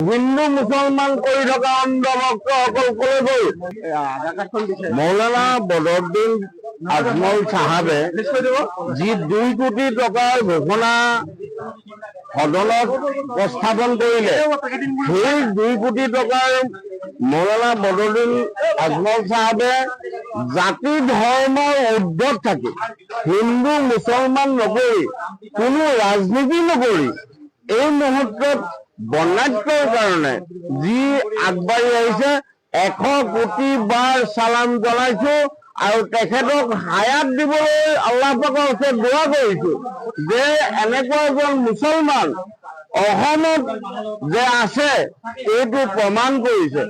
হিন্দু মুসলমান কৰি থকা অন্ধভক্তসকললৈ মৌলানা বদৰুদ্দিন আজমল চাহাবে যি 2 কোটি টকাৰ ঘোষণা সদনত উপস্থাপন কৰিলে, সেই 2 কোটি টকাৰ মৌলানা বদৰুদ্দিন আজমল চাহাবে জাতি ধৰ্মৰ ঊৰ্ধ্বত থাকি হিন্দু মুছলমান নকৰি কোনো ৰাজনীতি নকৰি এই মুহূৰ্তত বৰ্ণাঢ্যৰ কাৰণে যি আগবাঢ়ি আহিছে 100 কোটি বাৰ সালাম জনাইছো আৰু তেখেতক হায়াত দিবলৈ আল্লাহ পাকৰ ওচৰত দোৱা কৰিছো যে এনেকুৱা এজন মুছলমান অসমত যে আছে এইটো প্ৰমাণ কৰিছে।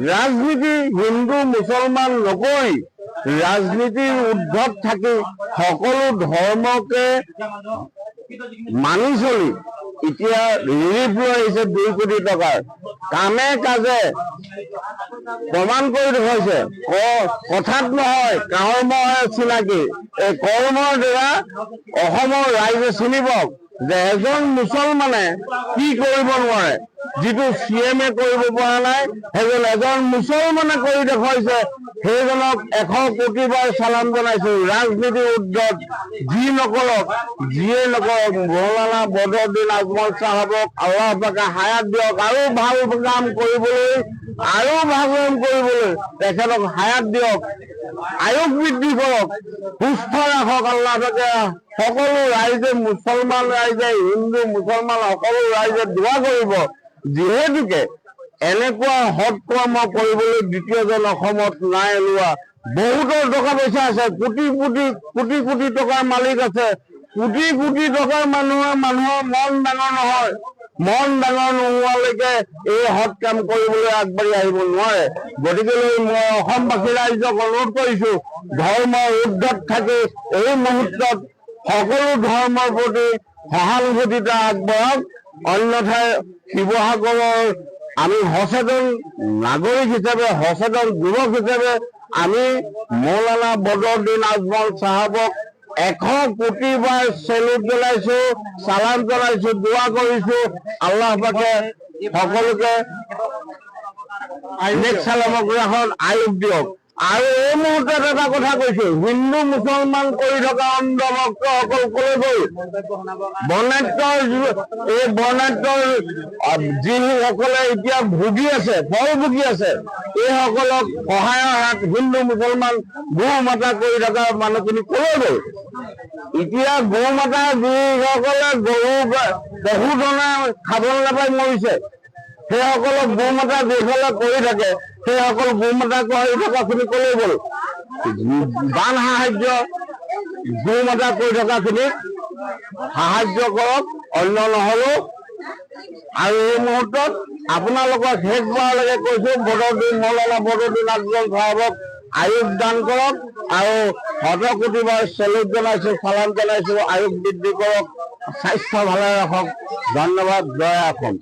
ৰাজনীতি হিন্দু মুছলমান নকৰি ৰাজনীতিৰ ঊৰ্ধ্বত থাকি সকলো ধৰ্মকে মানি চলি এতিয়া ৰিলিফ লৈ আহিছে 2 কোটি টকাৰ কামে কাজে প্ৰমাণ কৰি দেখুৱাইছে। কথাত নহয় কৰ্মহে চিনাকি, এই কৰ্মৰ দ্বাৰা অসমৰ ৰাইজে চিনিব যে এজন মুছলমানে কি কৰিব নোৱাৰে, যিটো CM-এ কৰিব পৰা নাই সেইজন এজন মুছলমানে কৰি দেখুৱাইছে। সেইজনক 100 কোটি বাৰ সালাম জনাইছো। ৰাজনীতিৰ ঊৰ্ধ্বত যি নকৰক যিয়ে নকৰক মৌলানা বদৰুদ্দিন আজমল চাহাবক আল্লাহ পাকে হায়াত দিয়ক আৰু ভাল কাম কৰিবলৈ তেখেতক হায়াত দিয়ক, আয়ুস বৃদ্ধি কৰক, সুস্থ ৰাখক আল্লাহ পাকে। সকলো ৰাইজে মুছলমান ৰাইজে হিন্দু মুছলমান সকলো ৰাইজে দোৱা কৰিব যিহেতুকে এনেকুৱা সৎকৰ্ম কৰিবলৈ দ্বিতীয়জন অসমত নাই ওলোৱা। বহুতৰ টকা পইচা আছে, কোটি কোটি টকাৰ মালিক আছে, কোটি কোটি টকাৰ মানুহৰ মন ডাঙৰ নহয়। মন ডাঙৰ নোহোৱালৈকে এই সৎ কাম কৰিবলৈ আগবাঢ়ি আহিব নোৱাৰে। গতিকেলৈ মই অসমবাসী ৰাইজক অনুৰোধ কৰিছো ধৰ্মৰ ঊৰ্ধ্বত থাকি এই মুহূৰ্তত সকলো ধৰ্মৰ প্ৰতি সহানুভূতিতা আগবঢ়াওক, অন্যথাই শিৱসাগৰৰ আমি সচেতন নাগৰিক হিচাপে সচেতন যুৱক হিচাপে আমি মৌলানা বদৰুদ্দিন আজমল চাহাবক 100 কোটি বাৰ চেলুট জনাইছো, সালাম জনাইছো, দোৱা কৰিছো। আল্লাহ পাকে সকলোকে সালামক ৰাখক, আয়ুস দিয়ক। আৰু এই মুহূৰ্তত এটা কথা কৈছো, হিন্দু মুছলমান কৰি থকা অন্ধভক্তসকললৈ বৰ্ণাঢ্যৰ যিসকলে এতিয়া ভুগি আছে, ফল ভুগি আছে, এইসকলক সহায়ৰ হাত হিন্দু মুছলমান গৌ মাতা কৰি থকা মানুহখিনি কলৈ গ'ল? এতিয়া গৌ মাতা যিসকলে গৰু পশুধনে খাবলৈ নাপাই মৰিছে, সেইসকলক গৌ মাতা যিসকলে কৰি থাকে সেইসকল গৌ মাতা কৰি থকাখিনি কলৈ গ'ল? বান সাহায্য গৌ মাতা কৰি থকাখিনিক সাহায্য কৰক, অন্য নহলেও। আৰু এই মুহূৰ্তত আপোনালোকক শেষবাৰলৈকে কৈছো মৌলানা বদৰুদ্দিন আজমল চাহাবক আয়ুস দান কৰক আৰু 100 কোটি বাৰ চেলুট জনাইছো, সালাম জনাইছো, আয়ুস বৃদ্ধি কৰক, স্বাস্থ্য ভালে ৰাখক। ধন্যবাদ। জয় অসম।